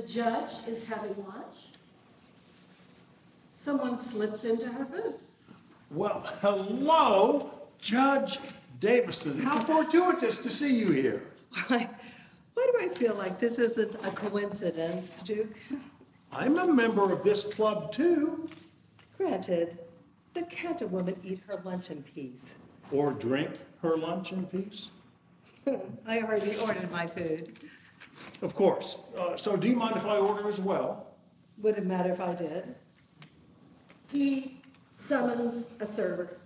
judge is having lunch. Someone slips into her booth. Well, hello, Judge Davison. How fortuitous to see you here. Why do I feel like this isn't a coincidence, Duke? I'm a member of this club, too. Granted, but can't a woman eat her lunch in peace? Or drink her lunch in peace? I already ordered my food. Of course. So do you mind if I order as well? Would it matter if I did? He summons a server.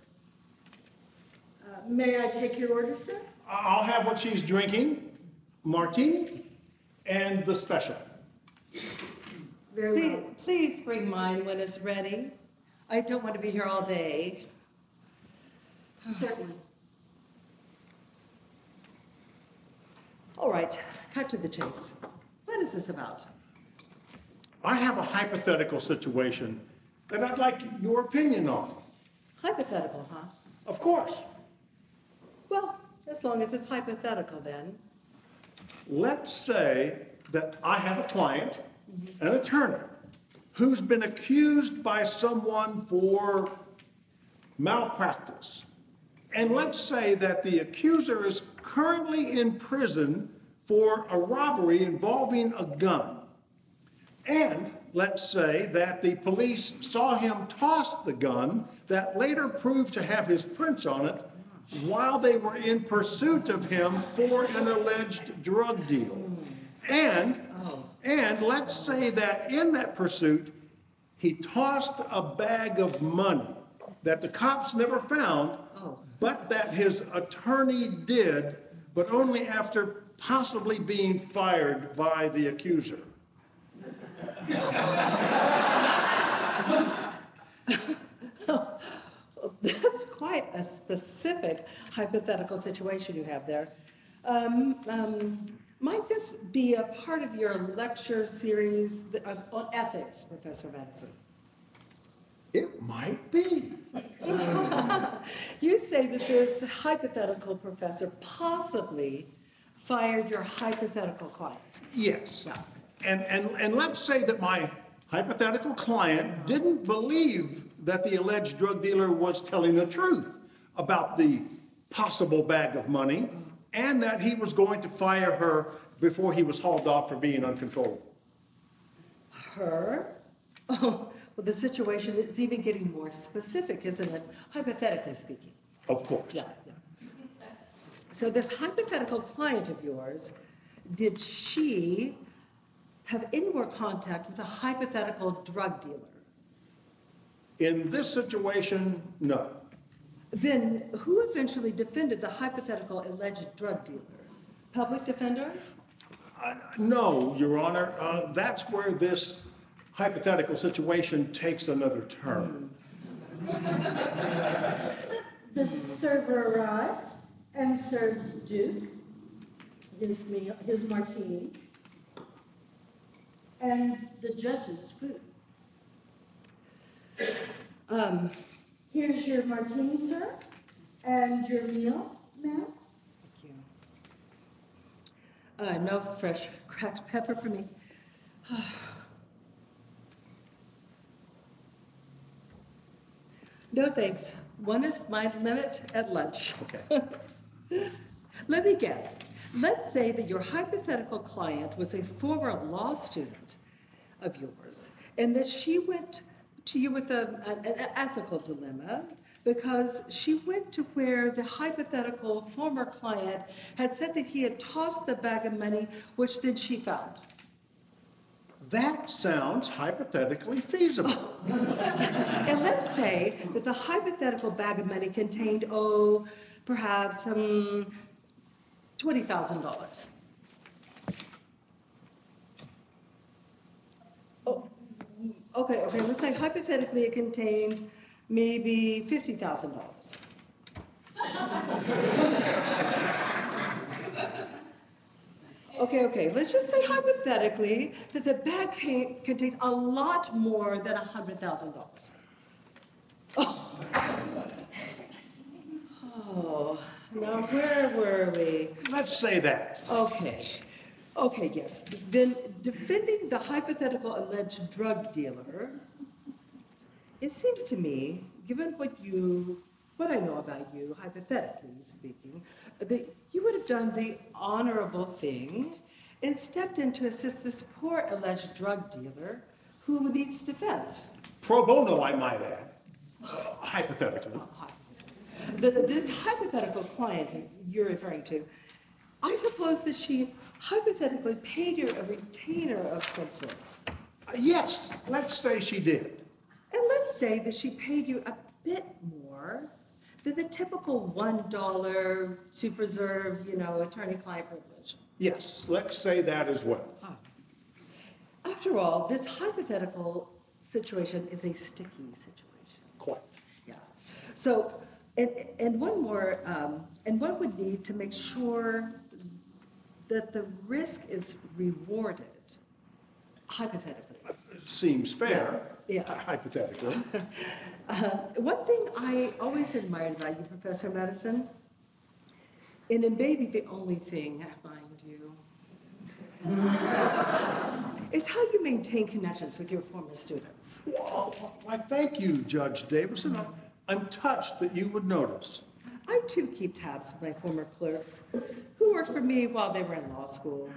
May I take your order, sir? I'll have what she's drinking, martini, and the special. Very well. Please bring mine when it's ready. I don't want to be here all day. Certainly. All right, cut to the chase. What is this about? I have a hypothetical situation that I'd like your opinion on. Hypothetical, huh? Of course. Well, as long as it's hypothetical then. Let's say that I have a client, an attorney, who's been accused by someone for malpractice. And let's say that the accuser is currently in prison for a robbery involving a gun. And let's say that the police saw him toss the gun that later proved to have his prints on it while they were in pursuit of him for an alleged drug deal. And let's say that in that pursuit, he tossed a bag of money that the cops never found, but that his attorney did, but only after possibly being fired by the accuser. That's quite a specific hypothetical situation you have there. Might this be a part of your lecture series on ethics, Professor Madison? It might be. You say that this hypothetical professor possibly fired your hypothetical client. Yes. Yeah. And let's say that my hypothetical client didn't believe that the alleged drug dealer was telling the truth about the possible bag of money and that he was going to fire her before he was hauled off for being uncontrollable. Her? Oh, well, the situation is even getting more specific, isn't it? Hypothetically speaking. Of course. Yeah. So this hypothetical client of yours, did she have any more contact with a hypothetical drug dealer? In this situation, no. Then who eventually defended the hypothetical alleged drug dealer? Public defender? No, Your Honor. That's where this hypothetical situation takes another turn. The server arrives and serves Duke his meal, his martini, and the judge's food. Here's your martini, sir, and your meal, ma'am. Thank you. No fresh cracked pepper for me. No thanks. One is my limit at lunch. Okay. Let me guess. Let's say that your hypothetical client was a former law student of yours, and that she went to you with an ethical dilemma because she went to where the hypothetical former client had said that he had tossed the bag of money, which then she found. That sounds hypothetically feasible. And let's say that the hypothetical bag of money contained, perhaps $20,000. Oh, okay, let's say hypothetically it contained maybe $50,000. Okay, let's just say hypothetically that the bag contained a lot more than $100,000. Oh, now where were we? Let's say that. Okay. Okay, yes. Then defending the hypothetical alleged drug dealer, it seems to me, given what I know about you, hypothetically speaking, that you would have done the honorable thing and stepped in to assist this poor alleged drug dealer who needs defense. Pro bono, I might add, hypothetically. This hypothetical client you're referring to, I suppose that she hypothetically paid you a retainer of some sort. Yes, let's say she did. And let's say that she paid you a bit more than the typical $1 to preserve, attorney-client privilege. Yes, let's say that as well. After all, this hypothetical situation is a sticky situation. Quite. Yeah. So, and one more, and one would need to make sure that the risk is rewarded, hypothetically. Seems fair, Yeah. hypothetically. One thing I always admired about you, Professor Madison, and it may be the only thing, mind you, is how you maintain connections with your former students. Well, why, thank you, Judge Davison. I'm touched that you would notice. I too keep tabs with my former clerks who worked for me while they were in law school.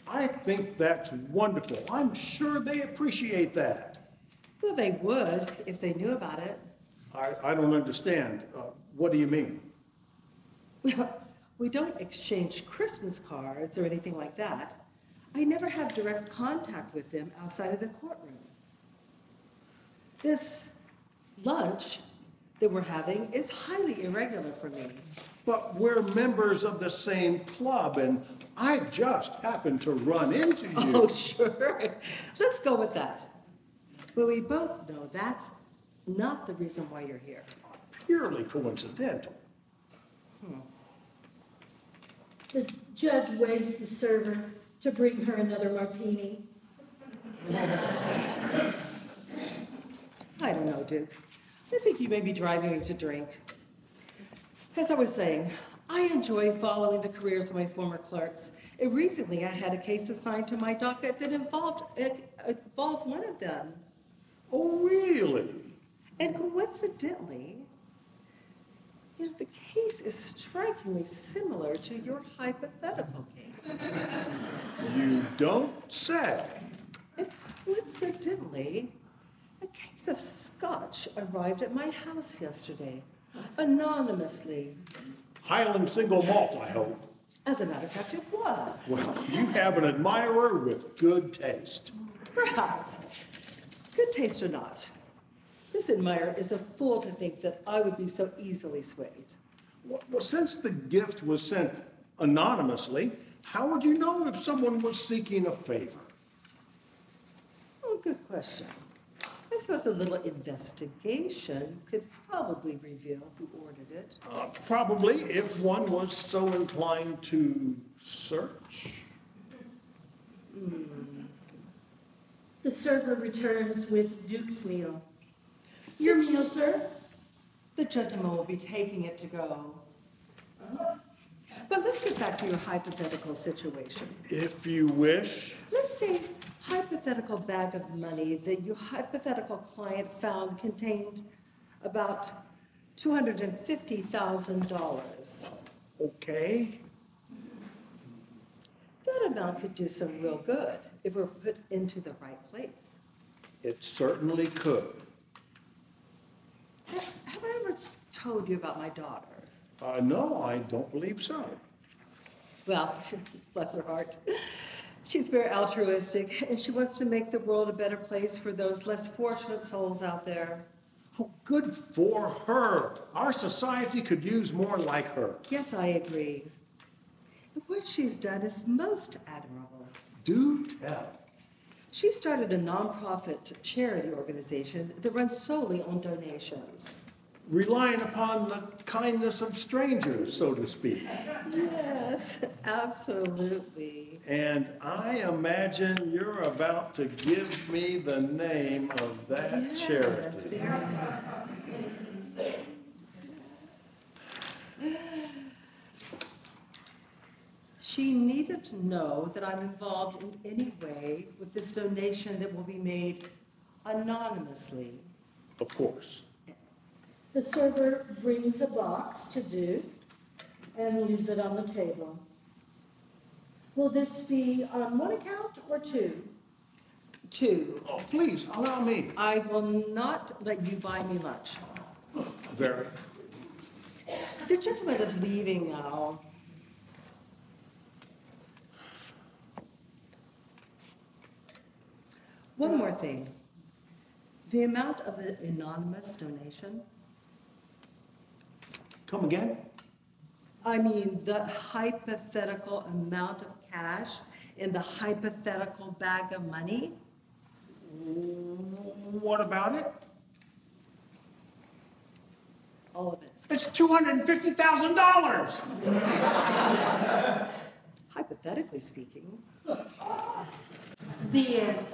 I think that's wonderful. I'm sure they appreciate that. Well, they would if they knew about it. I don't understand. What do you mean? Well, we don't exchange Christmas cards or anything like that. I never have direct contact with them outside of the courtroom. This lunch that we're having is highly irregular for me. But we're members of the same club, and I just happened to run into you. Oh, sure. Let's go with that. But we both know that's not the reason why you're here. Purely coincidental. The judge waves the server to bring her another martini. I don't know, Duke. I think you may be driving me to drink. As I was saying, I enjoy following the careers of my former clerks. And recently, I had a case assigned to my docket that involved one of them. Oh, really? And coincidentally, the case is strikingly similar to your hypothetical case. You don't say. And coincidentally, a case of scotch arrived at my house yesterday, anonymously. Highland single malt, I hope. As a matter of fact, it was. Well, you have an admirer with good taste. Perhaps. Good taste or not, this admirer is a fool to think that I would be so easily swayed. Well, since the gift was sent anonymously, how would you know if someone was seeking a favor? Oh, good question. I suppose a little investigation could probably reveal who ordered it. Probably, if one was so inclined to search. The server returns with Duke's meal. Your meal, sir? The gentleman will be taking it to go. But let's get back to your hypothetical situation. If you wish. Let's say hypothetical bag of money that your hypothetical client found contained about $250,000. Okay. That amount could do some real good if we're put into the right place. It certainly could. Have I ever told you about my daughter? No, I don't believe so. Well, bless her heart. She's very altruistic, and she wants to make the world a better place for those less fortunate souls out there. Oh, good for her. Our society could use more like her. Yes, I agree. What she's done is most admirable. Do tell. She started a nonprofit charity organization that runs solely on donations. Relying upon the kindness of strangers, so to speak. Yes, absolutely. And I imagine you're about to give me the name of that charity. She needed needed to know that I'm involved in any way with this donation that will be made anonymously. Of course. The server brings a box to Duke and leaves it on the table. Will this be on one account or two? Two, Oh, please, allow me. I will not let you buy me lunch. Very. The gentleman is leaving now. One more thing. The amount of the anonymous donation, Come again? I mean the hypothetical amount of cash in the hypothetical bag of money, What about it? all of it. It's $250,000. Hypothetically speaking. The end.